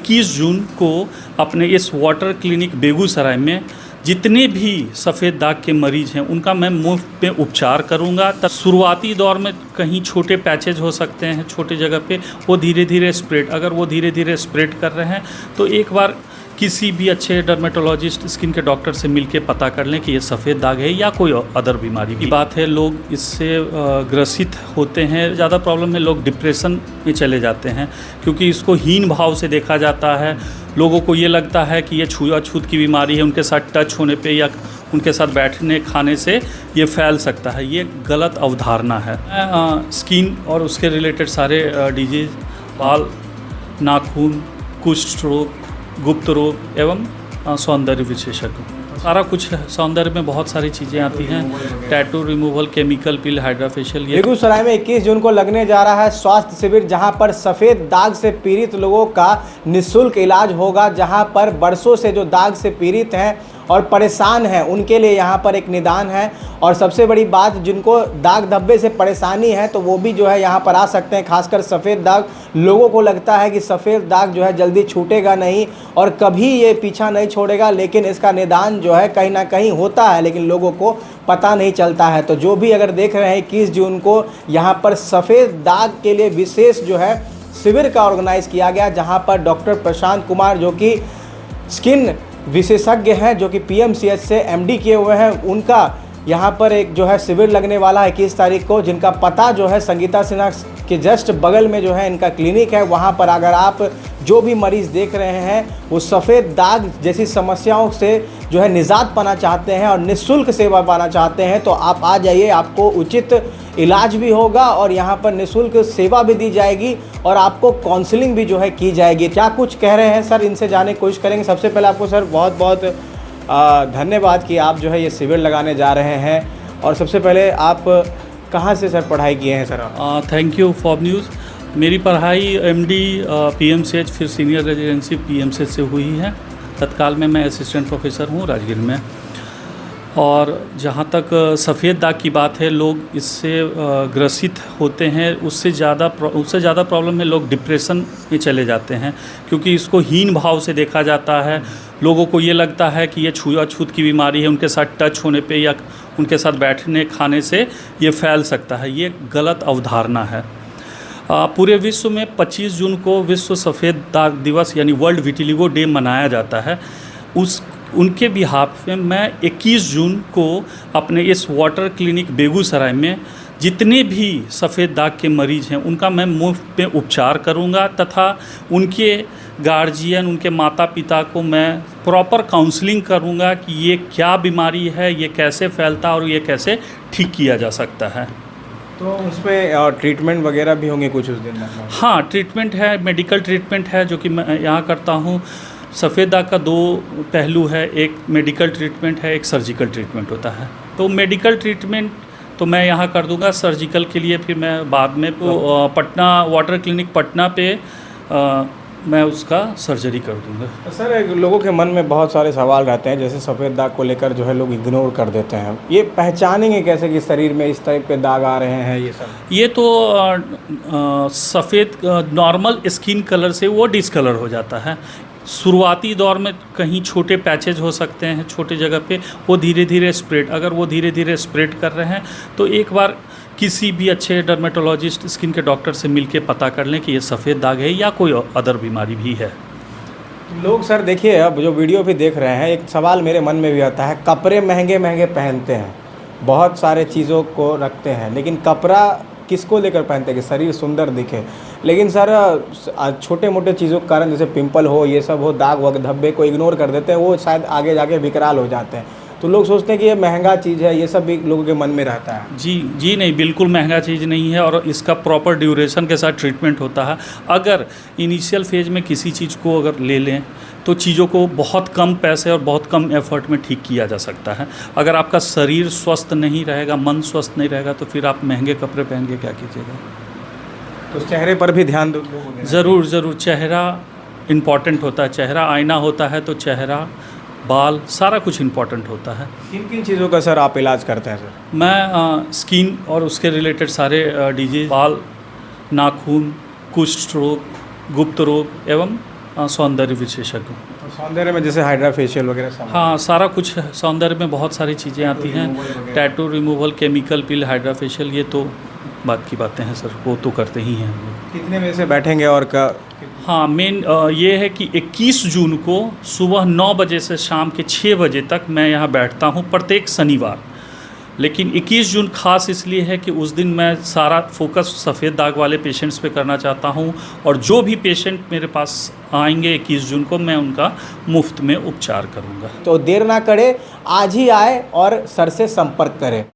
21 जून को अपने इस वाटर क्लिनिक बेगूसराय में जितने भी सफ़ेद दाग के मरीज़ हैं उनका मैं मुफ्त में उपचार करूंगा। तब शुरुआती दौर में कहीं छोटे पैचेज हो सकते हैं छोटे जगह पे, वो धीरे धीरे स्प्रेड, अगर वो धीरे धीरे स्प्रेड कर रहे हैं तो एक बार किसी भी अच्छे डर्मेटोलॉजिस्ट स्किन के डॉक्टर से मिलके पता कर लें कि ये सफ़ेद दाग है या कोई अदर बीमारी की बात है। लोग इससे ग्रसित होते हैं, ज़्यादा प्रॉब्लम में लोग डिप्रेशन में चले जाते हैं क्योंकि इसको हीन भाव से देखा जाता है। लोगों को ये लगता है कि ये छुआछूत की बीमारी है, उनके साथ टच होने पे या उनके साथ बैठने खाने से ये फैल सकता है। ये गलत अवधारणा है। स्किन और उसके रिलेटेड सारे डिजीज़, बाल, नाखून, कुष्ठ रोग, गुप्त रोग एवं सौंदर्य विशेषज्ञ, सारा कुछ है। सौंदर्य में बहुत सारी चीज़ें आती हैं, tattoo removal, chemical peel, hydra facial. Begusarai में 21 जून को लगने जा रहा है स्वास्थ्य शिविर, जहां पर सफ़ेद दाग से पीड़ित लोगों का निःशुल्क इलाज होगा। जहां पर बरसों से जो दाग से पीड़ित हैं और परेशान हैं उनके लिए यहाँ पर एक निदान है। और सबसे बड़ी बात, जिनको दाग धब्बे से परेशानी है तो वो भी जो है यहाँ पर आ सकते हैं। खासकर सफ़ेद दाग, लोगों को लगता है कि सफ़ेद दाग जो है जल्दी छूटेगा नहीं और कभी ये पीछा नहीं छोड़ेगा, लेकिन इसका निदान जो है कहीं ना कहीं होता है, लेकिन लोगों को पता नहीं चलता है। तो जो भी अगर देख रहे हैं 21 जून को यहाँ पर सफ़ेद दाग के लिए विशेष जो है शिविर का ऑर्गेनाइज़ किया गया, जहाँ पर डॉक्टर प्रशांत कुमार जो कि स्किन विशेषज्ञ हैं, जो कि पीएमसीएच से एमडी किए हुए हैं, उनका यहाँ पर एक जो है शिविर लगने वाला है 21 तारीख को, जिनका पता जो है संगीता सिन्हा के जस्ट बगल में जो है इनका क्लिनिक है। वहाँ पर अगर आप जो भी मरीज़ देख रहे हैं वो सफ़ेद दाग जैसी समस्याओं से जो है निजात पाना चाहते हैं और निःशुल्क सेवा पाना चाहते हैं तो आप आ जाइए। आपको उचित इलाज भी होगा और यहाँ पर निःशुल्क सेवा भी दी जाएगी और आपको काउंसलिंग भी जो है की जाएगी। क्या कुछ कह रहे हैं सर, इनसे जानने की कोशिश करेंगे। सबसे पहले आपको सर बहुत बहुत धन्यवाद कि आप जो है ये शिविर लगाने जा रहे हैं। और सबसे पहले आप कहाँ से सर पढ़ाई किए हैं sir? Thank you for news. मेरी पढ़ाई एमडी पीएमसीएच फिर सीनियर रेजिडेंसी पीएमसीएच से हुई है। तत्काल में मैं असिस्टेंट प्रोफेसर हूँ राजगीर में। और जहाँ तक सफ़ेद दाग की बात है, लोग इससे ग्रसित होते हैं। उससे ज़्यादा प्रॉब्लम में लोग डिप्रेशन में चले जाते हैं क्योंकि इसको हीन भाव से देखा जाता है। लोगों को ये लगता है कि ये छुआछूत की बीमारी है, उनके साथ टच होने पे या उनके साथ बैठने खाने से ये फैल सकता है। ये गलत अवधारणा है। पूरे विश्व में 25 जून को विश्व सफ़ेद दाग दिवस यानी वर्ल्ड विटिलिगो डे मनाया जाता है। उनके बिहाफ में मैं 21 जून को अपने इस वाटर क्लिनिक बेगूसराय में जितने भी सफ़ेद दाग के मरीज़ हैं उनका मैं मुफ्त में उपचार करूंगा तथा उनके गार्जियन, उनके माता पिता को मैं प्रॉपर काउंसलिंग करूंगा कि ये क्या बीमारी है, ये कैसे फैलता है और ये कैसे ठीक किया जा सकता है। तो उस पर ट्रीटमेंट वगैरह भी होंगे कुछ उस दिन? हाँ, ट्रीटमेंट है, मेडिकल ट्रीटमेंट है जो कि मैं यहाँ करता हूँ। सफ़ेद दाग का 2 पहलू है, एक मेडिकल ट्रीटमेंट है, एक सर्जिकल ट्रीटमेंट होता है। तो मेडिकल ट्रीटमेंट तो मैं यहाँ कर दूंगा, सर्जिकल के लिए फिर मैं बाद में पटना वाटर क्लिनिक पटना पे मैं उसका सर्जरी कर दूंगा। सर, लोगों के मन में बहुत सारे सवाल रहते हैं, जैसे सफ़ेद दाग को लेकर जो है लोग इग्नोर कर देते हैं। ये पहचानेंगे कैसे कि शरीर में इस टाइप के दाग आ रहे हैं? ये सब ये तो सफ़ेद नॉर्मल स्किन कलर से वो डिसकलर हो जाता है। शुरुआती दौर में कहीं छोटे पैचेज हो सकते हैं छोटे जगह पे, वो धीरे धीरे स्प्रेड, अगर वो धीरे धीरे स्प्रेड कर रहे हैं तो एक बार किसी भी अच्छे डर्मेटोलॉजिस्ट स्किन के डॉक्टर से मिलके पता कर लें कि ये सफ़ेद दाग है या कोई अदर बीमारी भी है। लोग सर देखिए, अब जो वीडियो भी देख रहे हैं, एक सवाल मेरे मन में भी आता है। कपड़े महंगे महंगे पहनते हैं, बहुत सारे चीज़ों को रखते हैं, लेकिन कपड़ा किसको लेकर पहनते हैं कि शरीर सुंदर दिखे। लेकिन सर छोटे मोटे चीज़ों के कारण, जैसे पिंपल हो, ये सब हो, दाग वग धब्बे को इग्नोर कर देते हैं, वो शायद आगे जाके विकराल हो जाते हैं। तो लोग सोचते हैं कि ये महंगा चीज़ है, ये सब भी लोगों के मन में रहता है। जी नहीं, बिल्कुल महंगा चीज़ नहीं है और इसका प्रॉपर ड्यूरेशन के साथ ट्रीटमेंट होता है। अगर इनिशियल फेज में किसी चीज़ को अगर ले लें तो चीज़ों को बहुत कम पैसे और बहुत कम एफर्ट में ठीक किया जा सकता है। अगर आपका शरीर स्वस्थ नहीं रहेगा, मन स्वस्थ नहीं रहेगा, तो फिर आप महंगे कपड़े पहन के क्या कीजिएगा। तो चेहरे पर भी ध्यान दो। ज़रूर चेहरा इम्पॉर्टेंट होता है। चेहरा आईना होता है, तो चेहरा, बाल, सारा कुछ इम्पॉर्टेंट होता है। किन किन चीज़ों का सर आप इलाज करते हैं? सर मैं स्किन और उसके रिलेटेड सारे डिजीज, बाल, नाखून, कुष्ठ रोग, गुप्त रोग एवं सौंदर्य विशेषज्ञ। तो सौंदर्य में जैसे हाइड्रा फेशियल वगैरह सब? हाँ, सारा कुछ है सौंदर्य में, बहुत सारी चीज़ें आती हैं। Tattoo removal, chemical peel, hydra facial, ये तो बात की बातें हैं सर, वो तो करते ही हैं हम लोग। कितने बजे से बैठेंगे और हाँ, मेन ये है कि 21 जून को सुबह 9 बजे से शाम के 6 बजे तक मैं यहाँ बैठता हूँ प्रत्येक शनिवार। लेकिन 21 जून खास इसलिए है कि उस दिन मैं सारा फोकस सफ़ेद दाग वाले पेशेंट्स पे करना चाहता हूँ, और जो भी पेशेंट मेरे पास आएंगे 21 जून को, मैं उनका मुफ्त में उपचार करूँगा। तो देर ना करें, आज ही आए और सर से संपर्क करें।